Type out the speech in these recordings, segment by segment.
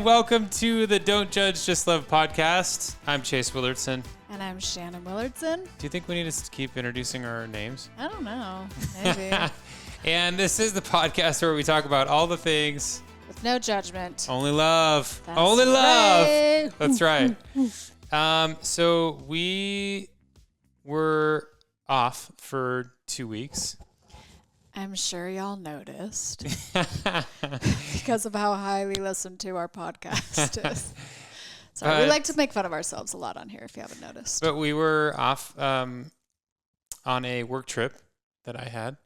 and welcome to the Don't Judge, Just Love podcast. I'm Chase Willardson. And I'm Shannon Willardson. Do you think we need to keep introducing our names? I don't know. Maybe. And this is the podcast where we talk about all the things. With no judgment. Only love. That's Only love. right. That's right. So we were off for 2 weeks. I'm sure y'all noticed because of how highly listened to our podcast is. So we like to make fun of ourselves a lot on here, if you haven't noticed. But we were off on a work trip that I had,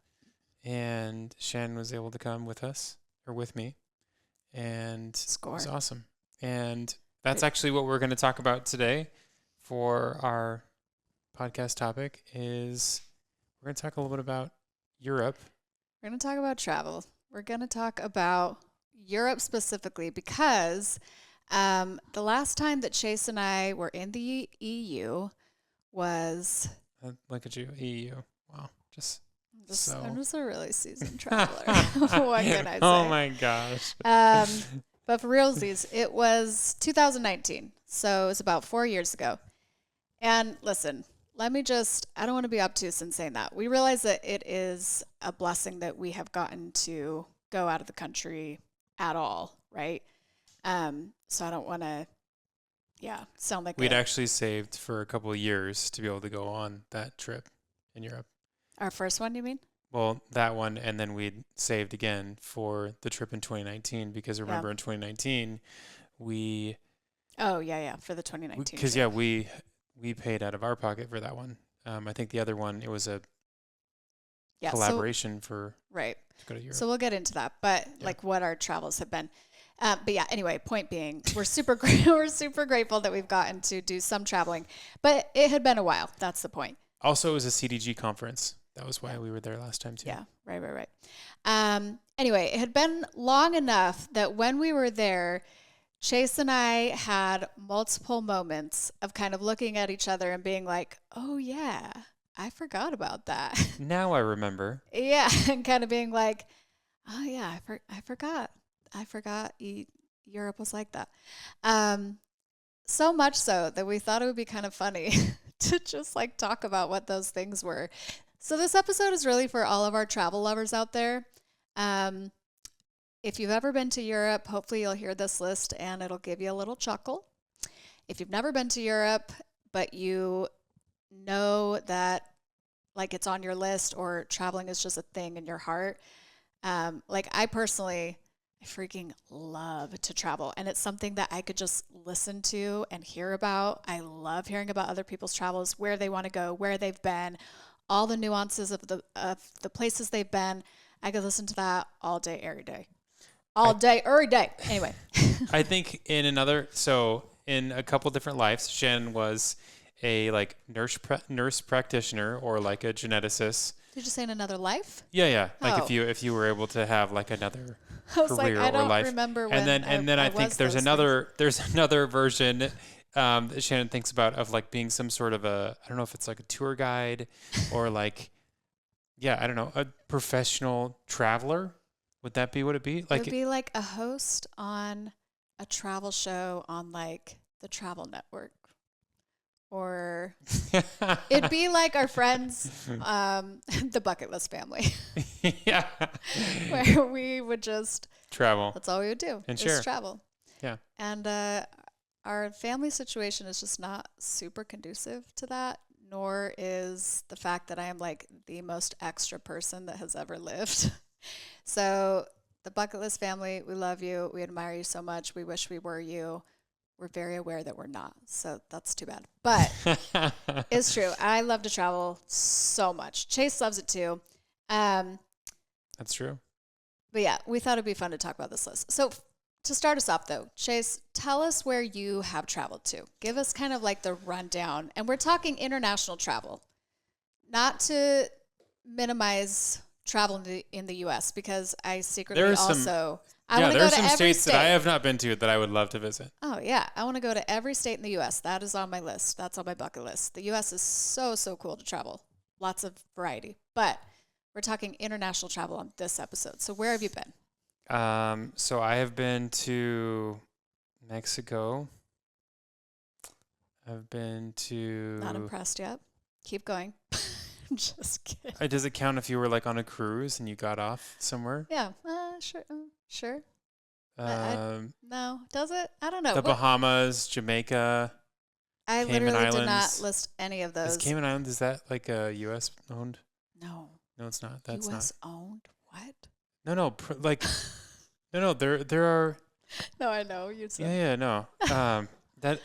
and Shannon was able to come with us, or with me, and it was awesome. And that's actually what we're going to talk about today for our podcast topic is we're going to talk a little bit about Europe. We're going to talk about travel. We're going to talk about Europe specifically because the last time that Chase and I were in the EU was... Look at you, EU. Wow. I'm just a really seasoned traveler. What can I say? Oh my gosh. But for realsies, it was 2019. So it was about 4 years ago. And listen, I don't want to be obtuse in saying that. We realize that it is a blessing that we have gotten to go out of the country at all, right? So I don't want to, sound like we'd actually saved for a couple of years to be able to go on that trip in Europe. Our first one, you mean? Well, that one, and then we'd saved again for the trip in 2019 because remember in 2019 we... Oh, for the 2019 because, we paid out of our pocket for that one. I think the other one, it was a collaboration to go to Europe. So we'll get into that, but like what our travels have been. Anyway, point being, we're super grateful that we've gotten to do some traveling, but it had been a while. That's the point. Also, it was a CDG conference. That was why we were there last time too. Yeah, right. Anyway, it had been long enough that when we were there, Chase and I had multiple moments of kind of looking at each other and being like, oh yeah, I forgot about that. Now I remember. Yeah, and kind of being like, oh yeah, I forgot. Europe was like that. So much so that we thought it would be kind of funny to just like talk about what those things were. So this episode is really for all of our travel lovers out there. If you've ever been to Europe, hopefully you'll hear this list and it'll give you a little chuckle. If you've never been to Europe, but you know that like it's on your list or traveling is just a thing in your heart, like I personally, I freaking love to travel, and it's something that I could just listen to and hear about. I love hearing about other people's travels, where they want to go, where they've been, all the nuances of the places they've been. I could listen to that all day, every day. Every day. Anyway. I think in a couple different lives, Shannon was a like nurse practitioner or like a geneticist. Did you say in another life? Yeah. Like if you were able to have like another I was career like, I don't or life. remember when. And then I think there's another version that Shannon thinks about of like being some sort of I don't know if it's like a tour guide or like I don't know, a professional traveler. Would that be what it'd be? Like it would be like a host on a travel show on like the Travel Network. Or it'd be like our friends, the Bucket List family. Yeah. Where we would just travel. That's all we would do. And just travel. Yeah. And our family situation is just not super conducive to that, nor is the fact that I am like the most extra person that has ever lived. So the Bucket List family, we love you. We admire you so much. We wish we were you. We're very aware that we're not. So that's too bad. But it's true. I love to travel so much. Chase loves it too. That's true. But yeah, we thought it'd be fun to talk about this list. So to start us off though, Chase, tell us where you have traveled to. Give us kind of like the rundown. And we're talking international travel, not to minimize travel in the U.S. because I secretly I want to go to every there's some states that I have not been to that I would love to visit. Oh yeah, I want to go to every state in the U.S. That is on my list. That's on my bucket list. The U.S. is so cool to travel. Lots of variety. But we're talking international travel on this episode. So where have you been? So I have been to Mexico. I've been to. Not impressed yet. Keep going. Just kidding. Does it count if you were like on a cruise and you got off somewhere? Yeah. Sure. Sure. No. Does it? I don't know. The Bahamas, Jamaica. I Cayman literally Islands. did not list any of those. Is Cayman Islands, is that like a U.S. owned? No. No, it's not. That's U.S. not. owned? What? No. No. There are. No, I know. You said. Yeah. No. That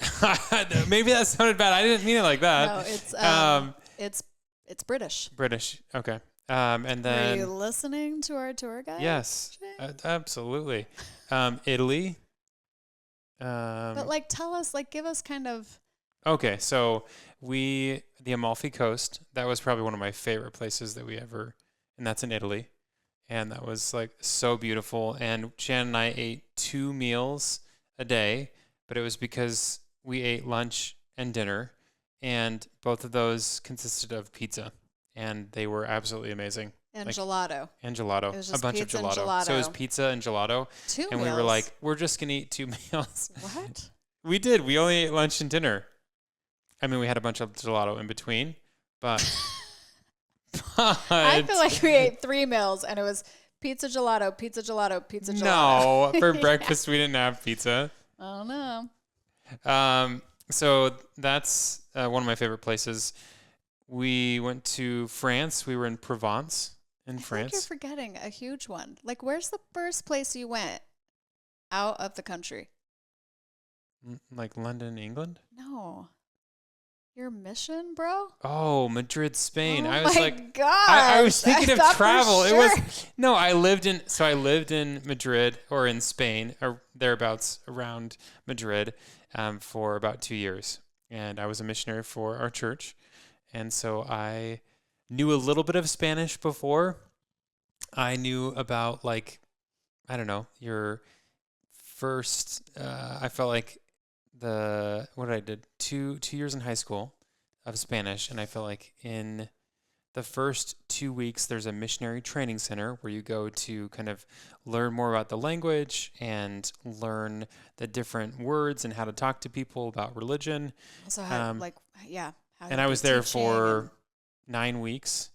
maybe that sounded bad. I didn't mean it like that. No, it's British. British. Okay. And then. Are you listening to our tour guide? Yes. Absolutely. Italy. But like, tell us, like, give us kind of. Okay, so the Amalfi Coast, that was probably one of my favorite places that we ever, and that's in Italy. And that was like so beautiful. And Shannon and I ate 2 meals a day, but it was because we ate lunch and dinner, and both of those consisted of pizza, and they were absolutely amazing. And gelato. And gelato. It was just a bunch of gelato. So it was pizza and gelato. 2 and meals? We were like, we're just going to eat 2 meals. What? We did. We only ate lunch and dinner. I mean, we had a bunch of gelato in between, but I feel like we ate 3 meals, and it was pizza, gelato, pizza, gelato, pizza, gelato. No, for Yeah. breakfast we didn't have pizza. I don't know. So that's one of my favorite places. We went to France. We were in Provence in France. I think you're forgetting a huge one. Like, where's the first place you went out of the country? Like London, England? No. Your mission, bro? Oh, Madrid, Spain. Oh I was my like, gosh. I was thinking of thought for travel. sure. It was no. I lived in Madrid or in Spain or thereabouts around Madrid for about 2 years, and I was a missionary for our church, and so I knew a little bit of Spanish before. I knew about I don't know, your first. I felt like what I did 2 years in high school of Spanish, and I felt like in the first 2 weeks there's a missionary training center where you go to kind of learn more about the language and learn the different words and how to talk to people about religion. So And I was there for 9 weeks,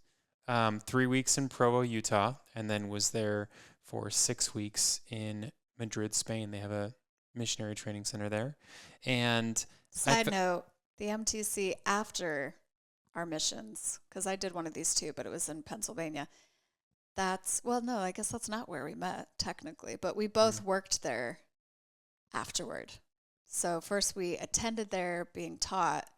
3 weeks in Provo, Utah, and then was there for 6 weeks in Madrid, Spain. They have a missionary training center there. And side note, the MTC after our missions, because I did one of these too, but it was in Pennsylvania. I guess that's not where we met technically, but we both worked there afterward. So first we attended there being taught,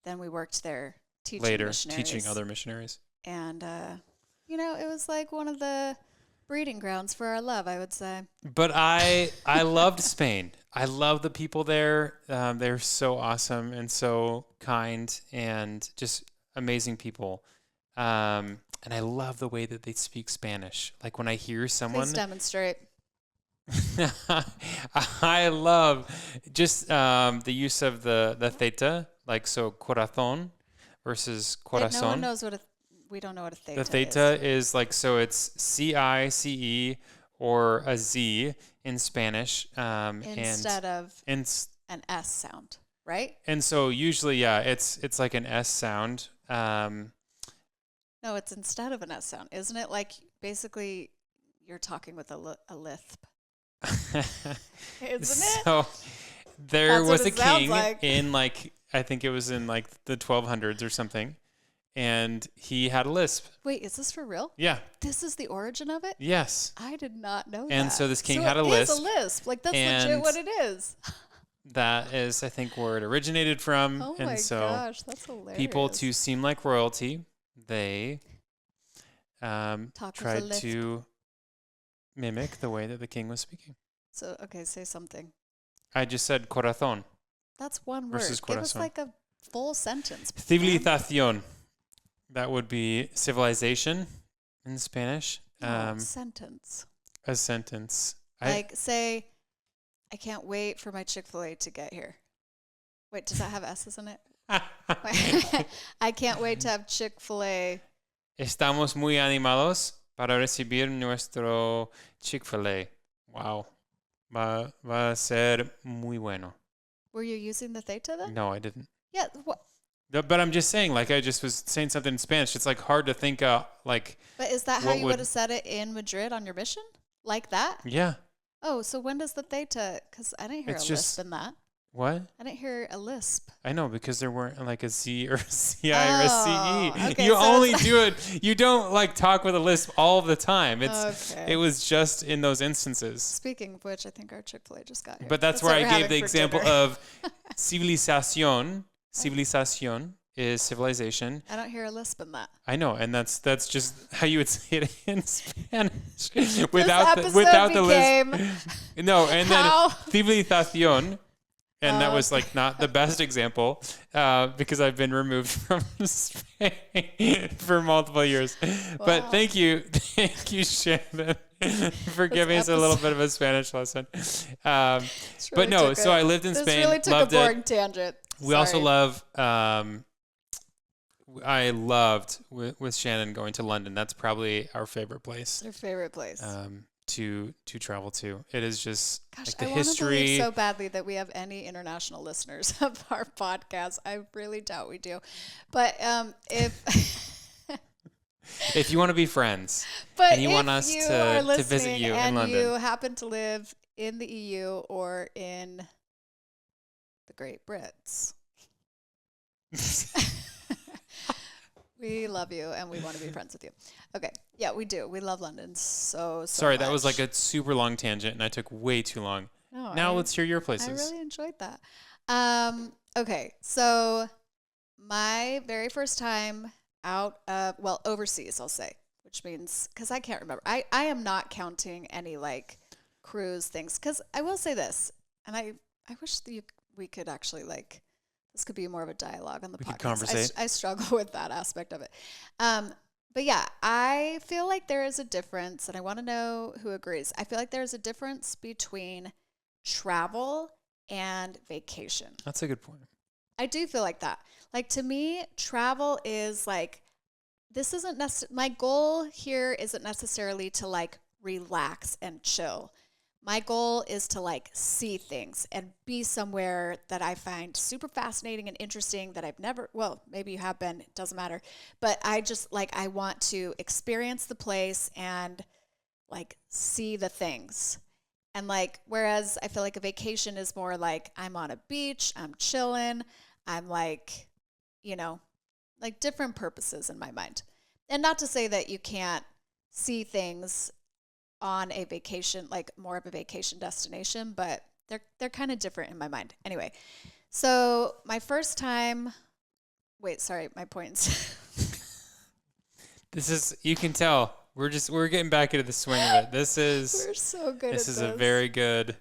then we worked there teaching other missionaries. And, it was like one of the breeding grounds for our love, I would say. But I loved Spain. I love the people there. They're so awesome and so kind and just amazing people. And I love the way that they speak Spanish. Like when I hear someone... Please demonstrate. I love just the use of the theta, so corazón versus corazón. No one knows we don't know what a theta is. The theta is so it's CICE or a Z in Spanish. Instead of an S sound, right? And so usually, it's like an S sound. No, it's instead of an S sound. Isn't it like basically you're talking with a lisp? Isn't it? So there was a king in I think it was in the 1200s or something. And he had a lisp. Wait, is this for real? Yeah. This is the origin of it? Yes. I did not know that. And so this king had a lisp. It is a lisp. That's legit what it is. That is, I think, where it originated from. Oh and my so gosh, that's hilarious. People, to seem like royalty, they tried to mimic the way that the king was speaking. So, okay, say something. I just said corazón. That's one word. Versus Give us a full sentence. Civilización. That would be civilization in Spanish. Sentence. A sentence. Say, I can't wait for my Chick-fil-A to get here. Wait, does that have S's in it? I can't wait to have Chick-fil-A. Estamos muy animados para recibir nuestro Chick-fil-A. Wow. Va a ser muy bueno. Were you using the theta then? No, I didn't. Yeah. But I'm just saying, like, I just was saying something in Spanish. It's like hard to think, like. But is that how you would have said it in Madrid on your mission? Like that? Yeah. Oh, so when does the theta? Because I didn't hear a lisp in that. What? I didn't hear a lisp. I know, because there weren't like a C or a CI or a CE. Okay, you only do it. You don't like talk with a lisp all the time. It was just in those instances. Speaking of which, I think our Chick-fil-A just got here. But that's where I gave the example of civilización. Civilización is civilization. I don't hear a lisp in that. I know, and that's just how you would say it in Spanish without the lisp. No, and then civilización. And that was like not the best example because I've been removed from Spain for multiple years. Wow. But thank you, Shannon, for giving us a little bit of a Spanish lesson. But no, so I lived in Spain. Really took loved a boring tangent. We also love. I loved with Shannon going to London. That's probably our favorite place. Our favorite place. To travel to. It is just like the I history. Want to believe so badly that we have any international listeners of our podcast. I really doubt we do. But if you want to be friends and you want us to visit you in London, you happen to live in the EU or in the Great Brits. We love you and we want to be friends with you. Okay. Yeah, we do. We love London so Sorry, much. That was like a super long tangent and I took way too long. No, now let's hear your places. I really enjoyed that. Okay. So my very first time out of, overseas, I'll say, which means, because I can't remember. I am not counting any like cruise things. Because I will say this, and I wish that we could actually like, this could be more of a dialogue on the podcast. I struggle with that aspect of it. But yeah, I feel like there is a difference, and I want to know who agrees. I feel like there is a difference between travel and vacation. That's a good point. I do feel like that. Like to me, travel is like, this isn't my goal here isn't necessarily to like relax and chill. My goal is to like see things and be somewhere that I find super fascinating and interesting that I've never, maybe you have been, it doesn't matter. But I just like, I want to experience the place and like see the things. And like, whereas I feel like a vacation is more like I'm on a beach, I'm chilling, I'm like, like different purposes in my mind. And not to say that you can't see things on a vacation, like more of a vacation destination, but they're kind of different in my mind. Anyway, so my first time, my points. This is, you can tell, we're getting back into the swing of it. We're so good at this. This is a very good,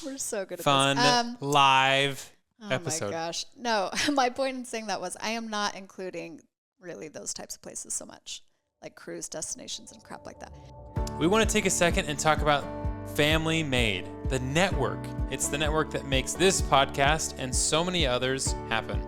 we're so good at fun, this. Live episode. Oh my gosh. No, my point in saying that was I am not including really those types of places so much, like cruise destinations and crap like that. We want to take a second and talk about Family Made, the network. It's the network that makes this podcast and so many others happen.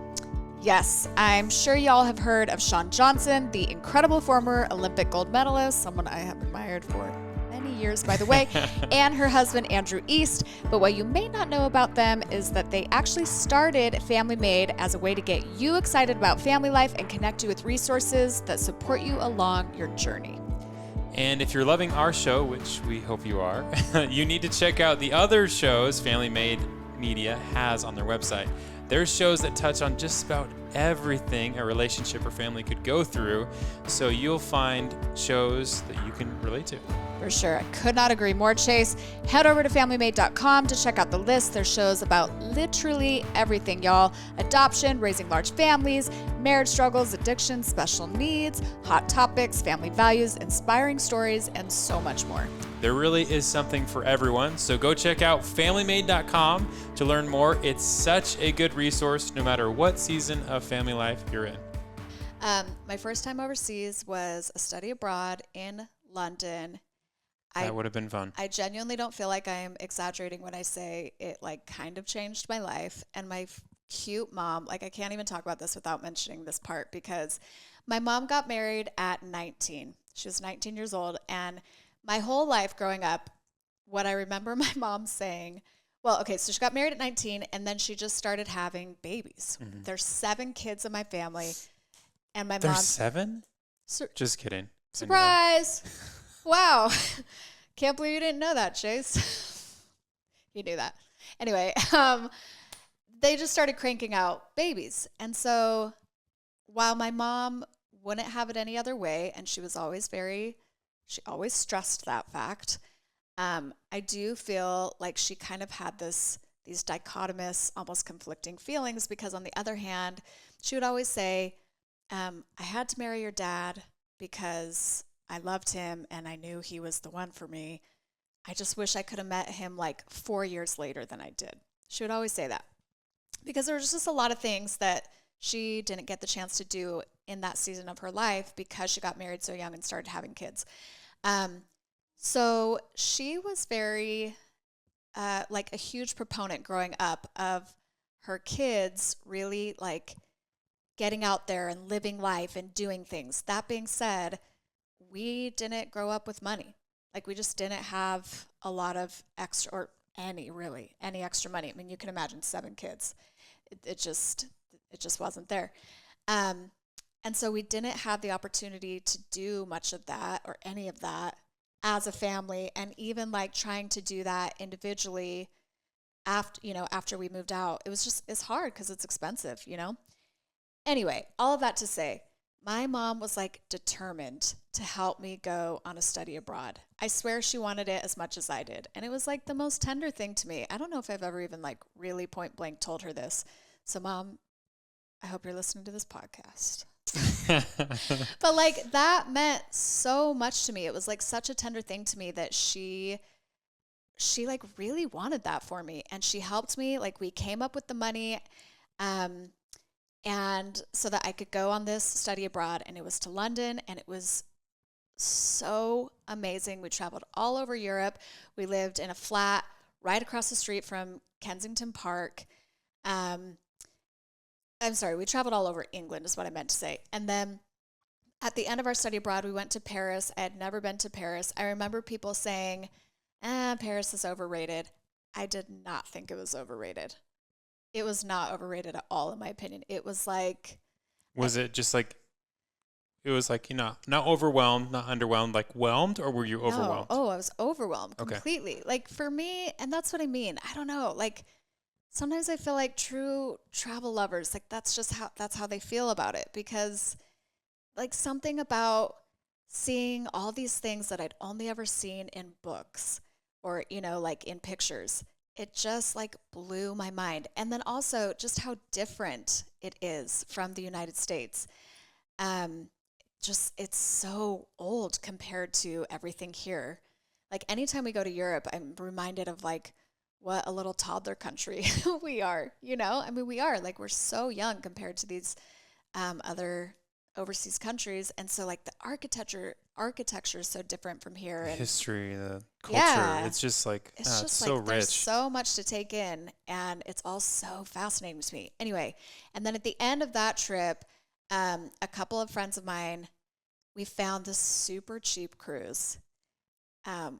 Yes, I'm sure y'all have heard of Shawn Johnson, the incredible former Olympic gold medalist, someone I have admired for many years, by the way, and her husband, Andrew East. But what you may not know about them is that they actually started Family Made as a way to get you excited about family life and connect you with resources that support you along your journey. And if you're loving our show, which we hope you are, you need to check out the other shows Family Made Media has on their website. There's shows that touch on just about everything a relationship or family could go through, so you'll find shows that you can relate to. For sure. I could not agree more, Chase. Head over to familymade.com to check out the list. There's shows about literally everything, y'all. Adoption, raising large families, marriage struggles, addiction, special needs, hot topics, family values, inspiring stories, and so much more. There really is something for everyone, so go check out familymade.com to learn more. It's such a good resource no matter what season of family life you're in. My first time overseas was a study abroad in London. That would have been fun. I genuinely don't feel like I am exaggerating when I say it like kind of changed my life. And my cute mom, like I can't even talk about this without mentioning this part because my mom got married at 19. She was 19 years old. And my whole life growing up, what I remember my mom saying, well, okay, so she got married at 19 and then she just started having babies. Mm-hmm. There's 7 kids in my family. And my There's 7? Just kidding. Surprise. Wow. Can't believe you didn't know that, Chase. You knew that. Anyway, they just started cranking out babies. And so while my mom wouldn't have it any other way, and she was always she always stressed that fact, I do feel like she kind of had these dichotomous, almost conflicting feelings, because on the other hand, she would always say, I had to marry your dad because I loved him and I knew he was the one for me. I just wish I could have met him like 4 years later than I did. She would always say that because there was just a lot of things that she didn't get the chance to do in that season of her life because she got married so young and started having kids. So she was very, like a huge proponent growing up of her kids really like getting out there and living life and doing things. That being said, we didn't grow up with money. Like we just didn't have a lot of extra or any extra money. I mean, you can imagine 7 kids. It just wasn't there. And so we didn't have the opportunity to do much of that or any of that as a family, and even like trying to do that individually after we moved out. It's hard because it's expensive, Anyway, all of that to say, my mom was like determined to help me go on a study abroad. I swear she wanted it as much as I did. And it was like the most tender thing to me. I don't know if I've ever even like really point blank told her this. So Mom, I hope you're listening to this podcast. But like that meant so much to me. It was like such a tender thing to me that she like really wanted that for me. And she helped me. Like we came up with the money. And so that I could go on this study abroad, and it was to London, and it was so amazing. We traveled all over Europe. We lived in a flat right across the street from Kensington Park. I'm sorry, we traveled all over England is what I meant to say. And then at the end of our study abroad, we went to Paris. I had never been to Paris. I remember people saying, Paris is overrated. I did not think it was overrated. It was not overrated at all, in my opinion. It was like... Was it just like... It was like, not overwhelmed, not underwhelmed, like whelmed, or were you overwhelmed? Oh, I was overwhelmed completely. Like for me, and that's what I mean. I don't know. Like sometimes I feel like true travel lovers, like that's how they feel about it, because like something about seeing all these things that I'd only ever seen in books or, like in pictures, it just like blew my mind. And then also just how different it is from the United States. It's so old compared to everything here. Like anytime we go to Europe, I'm reminded of like what a little toddler country we are, I mean, we are like, we're so young compared to these other overseas countries. And so like the architecture is so different from here. And history, the culture, it's just like, it's just so rich. There's so much to take in, and it's all so fascinating to me. Anyway, and then at the end of that trip, a couple of friends of mine, we found this super cheap cruise,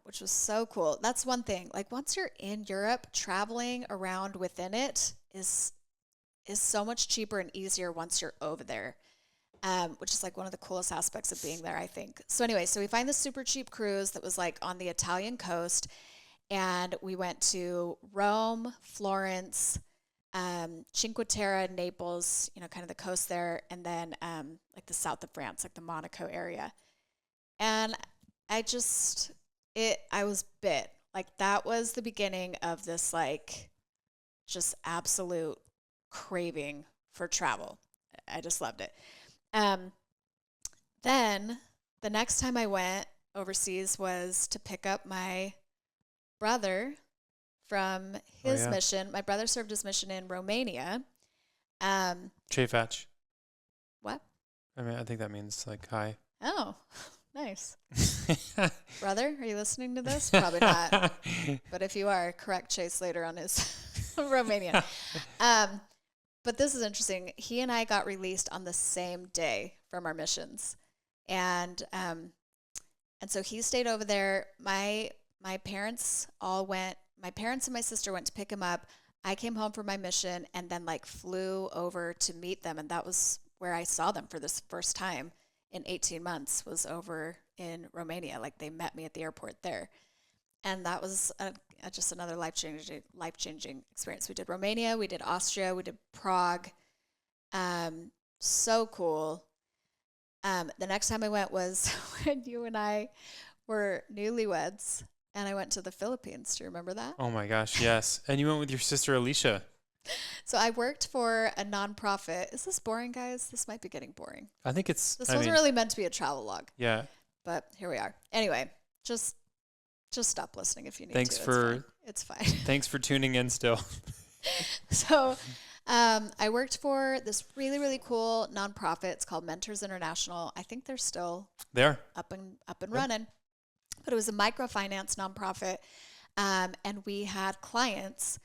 which was so cool. That's one thing. Like once you're in Europe, traveling around within it is so much cheaper and easier once you're over there, which is like one of the coolest aspects of being there, I think. So anyway, so we find this super cheap cruise that was like on the Italian coast, and we went to Rome, Florence, Cinque Terre, Naples, kind of the coast there, and then like the south of France, like the Monaco area. And I was bit. Like that was the beginning of this like just absolute craving for travel. I just loved it. Then the next time I went overseas was to pick up my brother from his mission. My brother served his mission in Romania. Chafach. What? I mean, I think that means like hi. Oh, nice. Brother, are you listening to this? Probably not. But if you are, correct Chase later on his Romania. But this is interesting. He and I got released on the same day from our missions. And so he stayed over there. My my parents and my sister went to pick him up. I came home from my mission and then like flew over to meet them. And that was where I saw them for this first time in 18 months, was over in Romania. Like they met me at the airport there. And that was just another life-changing experience. We did Romania, we did Austria, we did Prague. So cool. The next time I went was when you and I were newlyweds, and I went to the Philippines. Do you remember that? Oh my gosh, yes. And you went with your sister Alicia. So I worked for a nonprofit. Is this boring, guys? This might be getting boring. I think it's... This wasn't really meant to be a travel log. Yeah. But here we are. Anyway, just stop listening if you need Thanks to. It's fine. Thanks for tuning in still. So I worked for this really, really cool nonprofit. It's called Mentors International. I think they're still up and running. But it was a microfinance nonprofit. And we had clients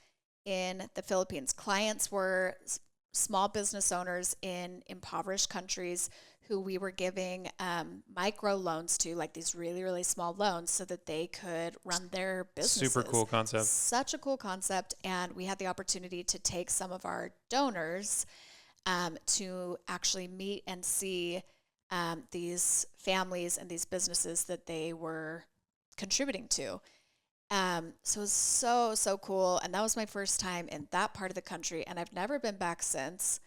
in the Philippines. Clients were small business owners in impoverished countries who we were giving micro loans to, like these really, really small loans, so that they could run their businesses. Super cool concept. Such a cool concept. And we had the opportunity to take some of our donors to actually meet and see these families and these businesses that they were contributing to. So it was so cool. And that was my first time in that part of the country. And I've never been back since.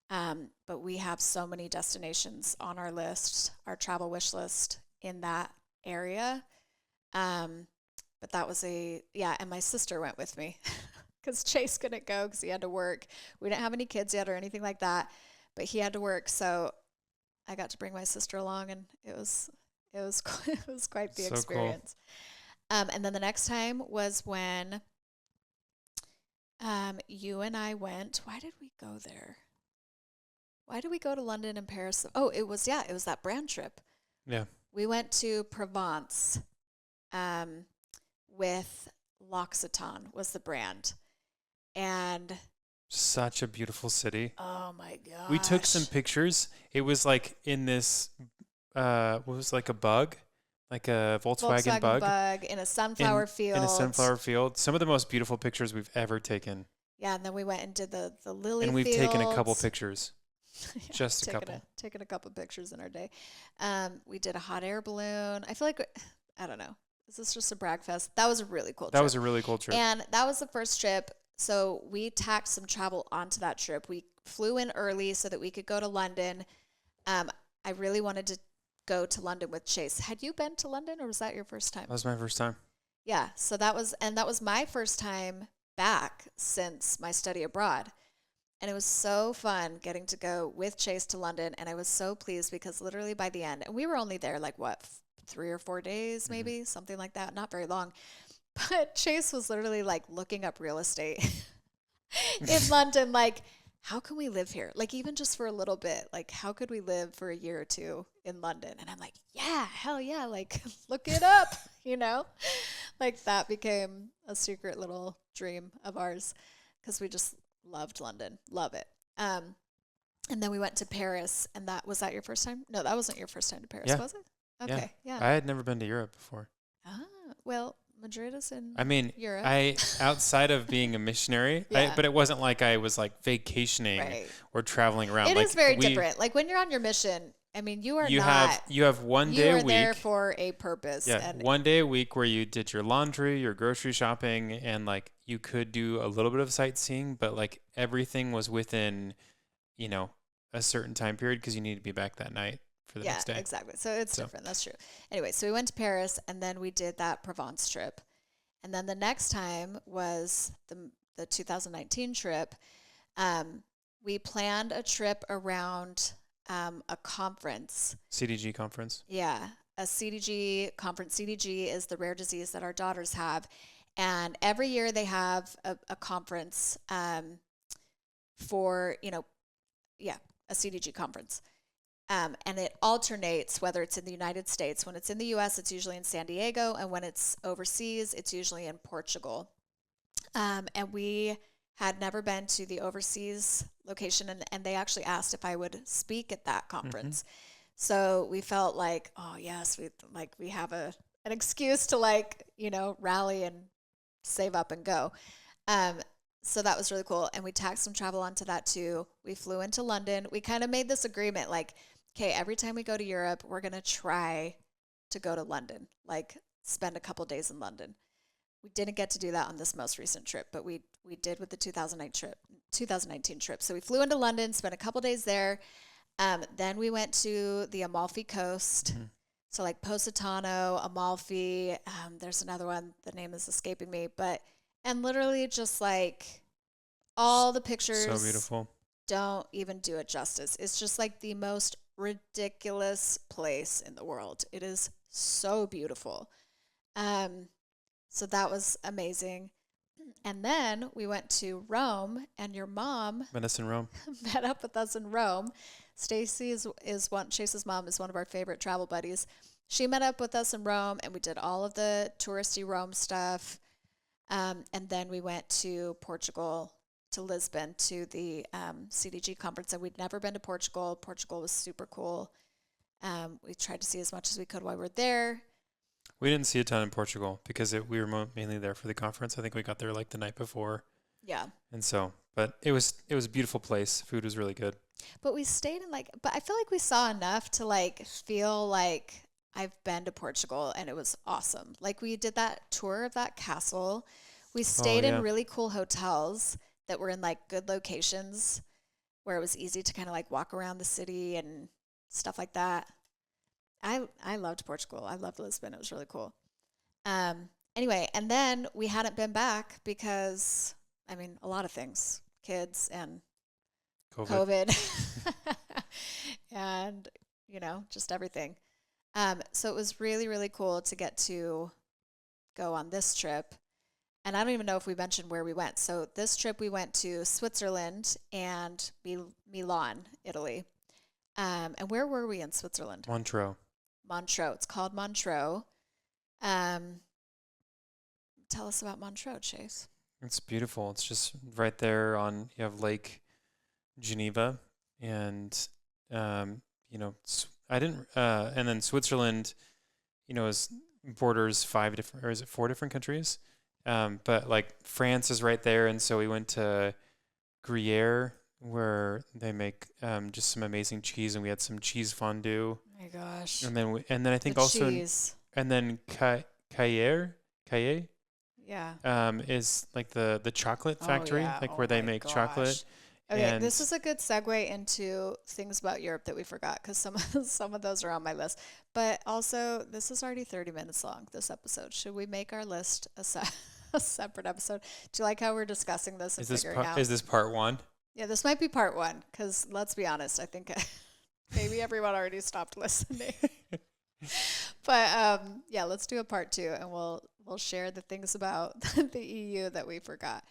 But we have so many destinations on our list, our travel wish list in that area. But that was and my sister went with me because Chase couldn't go because he had to work. We didn't have any kids yet or anything like that, but he had to work. So I got to bring my sister along, and it was quite the experience. Cool. And then the next time was when you and I went. Why did we go there? Why did we go to London and Paris? Oh, it was that brand trip. Yeah. We went to Provence with L'Occitane was the brand. And such a beautiful city. Oh my gosh. We took some pictures. It was like in this what was like a bug? Like a Volkswagen bug in a sunflower field. In a sunflower field. Some of the most beautiful pictures we've ever taken. Yeah, and then we went and did the lily and we've fields. taken a couple pictures. Yeah, just a couple. Taken a couple pictures in our day. We did a hot air balloon. I feel like, I don't know. Is this just a brag fest? That was a really cool trip. That was a really cool trip. And that was the first trip. So we tacked some travel onto that trip. We flew in early so that we could go to London. I really wanted to go to London with Chase. Had you been to London, or was that your first time? That was my first time. Yeah. So that was my first time back since my study abroad. And it was so fun getting to go with Chase to London. And I was so pleased because literally by the end, and we were only there like 3 or 4 days, maybe something like that. Not very long. But Chase was literally like looking up real estate in London. Like, how can we live here? Like, even just for a little bit, like, how could we live for a year or two in London? And I'm like, yeah, hell yeah. Like, look it up, like that became a secret little dream of ours because we just loved London. Love it. And then we went to Paris, and was that your first time? No, that wasn't your first time to Paris, was it? Okay. Yeah. I had never been to Europe before. Well, Madrid is in Europe. Outside of being a missionary, but it wasn't like I was like vacationing or traveling around. It is very different. Like when you're on your mission, I mean, you have 1 day a week. You are there for a purpose. Yeah, 1 day a week where you did your laundry, your grocery shopping, and like you could do a little bit of sightseeing, but like everything was within, a certain time period because you need to be back that night for the next day. Yeah, exactly. So it's different. That's true. Anyway, so we went to Paris, and then we did that Provence trip. And then the next time was the 2019 trip. We planned a trip around a conference. CDG conference. Yeah, a CDG conference. CDG is the rare disease that our daughters have. And every year they have a conference for, a CDG conference. And it alternates whether it's in the United States. When it's in the U.S., it's usually in San Diego. And when it's overseas, it's usually in Portugal. And we had never been to the overseas location. And they actually asked if I would speak at that conference. Mm-hmm. So we felt like, oh, yes, we have a an excuse to like, rally and save up and go. So that was really cool. And we tacked some travel onto that too. We flew into London. We kind of made this agreement like, okay, every time we go to Europe, we're going to try to go to London, like spend a couple days in London. We didn't get to do that on this most recent trip, but we did with the 2019 trip. So we flew into London, spent a couple days there. Then we went to the Amalfi Coast. Mm-hmm. So like Positano, Amalfi. There's another one. The name is escaping me, and literally just like all the pictures. So beautiful. Don't even do it justice. It's just like the most ridiculous place in the world. It is so beautiful. So that was amazing. And then we went to Rome, and your mom met us in Rome. Met up with us in Rome. Stacy Chase's mom is one of our favorite travel buddies. She met up with us in Rome, and we did all of the touristy Rome stuff. And then we went to Portugal, to Lisbon, to the CDG conference. And we'd never been to Portugal. Portugal was super cool. We tried to see as much as we could while we were there. We didn't see a ton in Portugal because we were mainly there for the conference. I think we got there like the night before. Yeah. And so, but it was a beautiful place. Food was really good. But we stayed but I feel like we saw enough to like feel like I've been to Portugal, and it was awesome. Like we did that tour of that castle. We stayed in really cool hotels that were in like good locations where it was easy to kind of like walk around the city and stuff like that. I loved Portugal. I loved Lisbon. It was really cool. Anyway, and then we hadn't been back because, a lot of things, kids and COVID. And, just everything. So it was really, really cool to get to go on this trip. And I don't even know if we mentioned where we went. So this trip we went to Switzerland and Milan, Italy. And where were we in Switzerland? Montreux. It's called Montreux. Tell us about Montreux, Chase. It's beautiful. It's just right there you have Lake Geneva, and and then Switzerland, borders 4 different countries. But like France is right there, and so we went to Gruyere, where they make just some amazing cheese, and we had some cheese fondue. Oh my gosh! And then I think also cheese. And then Cahiers, yeah, is like the chocolate factory, where they make chocolate. Okay, and this is a good segue into things about Europe that we forgot, because some of those are on my list. But also, this is already 30 minutes long, this episode. Should we make our list a separate episode? Do you like how we're discussing this and figuring out? Is this part one? Yeah, this might be part one, because let's be honest, I think maybe everyone already stopped listening. But yeah, let's do a part two, and we'll share the things about the EU that we forgot.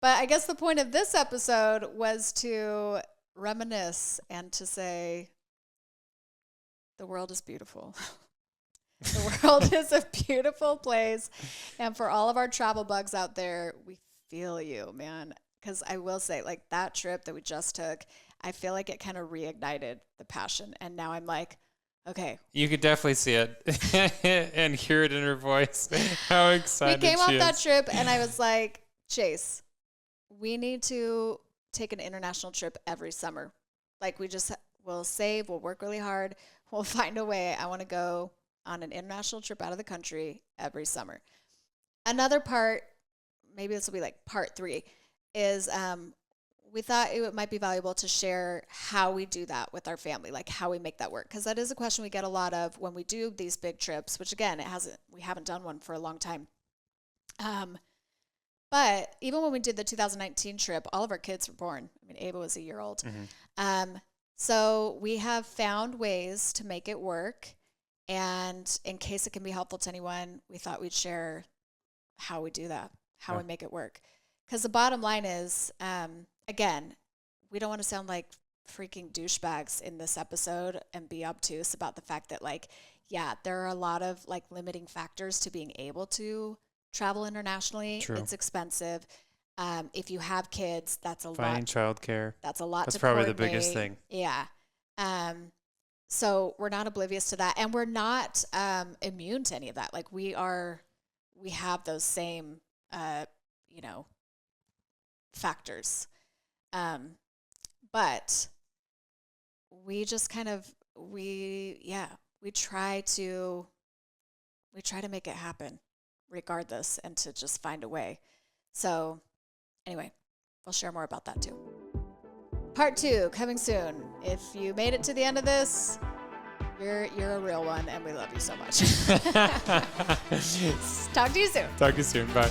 But I guess the point of this episode was to reminisce and to say the world is beautiful. The world is a beautiful place. And for all of our travel bugs out there, we feel you, man. Because I will say, like, that trip that we just took, I feel like it kind of reignited the passion. And now I'm like, okay. You could definitely see it and hear it in her voice. How excited she is. We came off that trip, and I was like, Chase, we need to take an international trip every summer. Like, we'll save, we'll work really hard, we'll find a way. I want to go on an international trip out of the country every summer. Another part, maybe this will be like part 3, is we thought it might be valuable to share how we do that with our family, like how we make that work. Because that is a question we get a lot of when we do these big trips, which again, we haven't done one for a long time. But even when we did the 2019 trip, all of our kids were born. Ava was a year old. Mm-hmm. So we have found ways to make it work. And in case it can be helpful to anyone, we thought we'd share how we do that, how we make it work. Because the bottom line is, again, we don't want to sound like freaking douchebags in this episode and be obtuse about the fact that, like, yeah, there are a lot of like limiting factors to being able to travel internationally. True. It's expensive. If you have kids, that's a lot. Finding childcare. That's a lot. That's to probably coordinate. The biggest thing. Yeah. So we're not oblivious to that, and we're not immune to any of that. Like we have those same, factors. But we just kind of, we try to make it happen regardless and to just find a way. So anyway, we'll share more about that too. Part 2 coming soon. If you made it to the end of this, you're a real one, and we love you so much. Talk to you soon. Talk to you soon. Bye.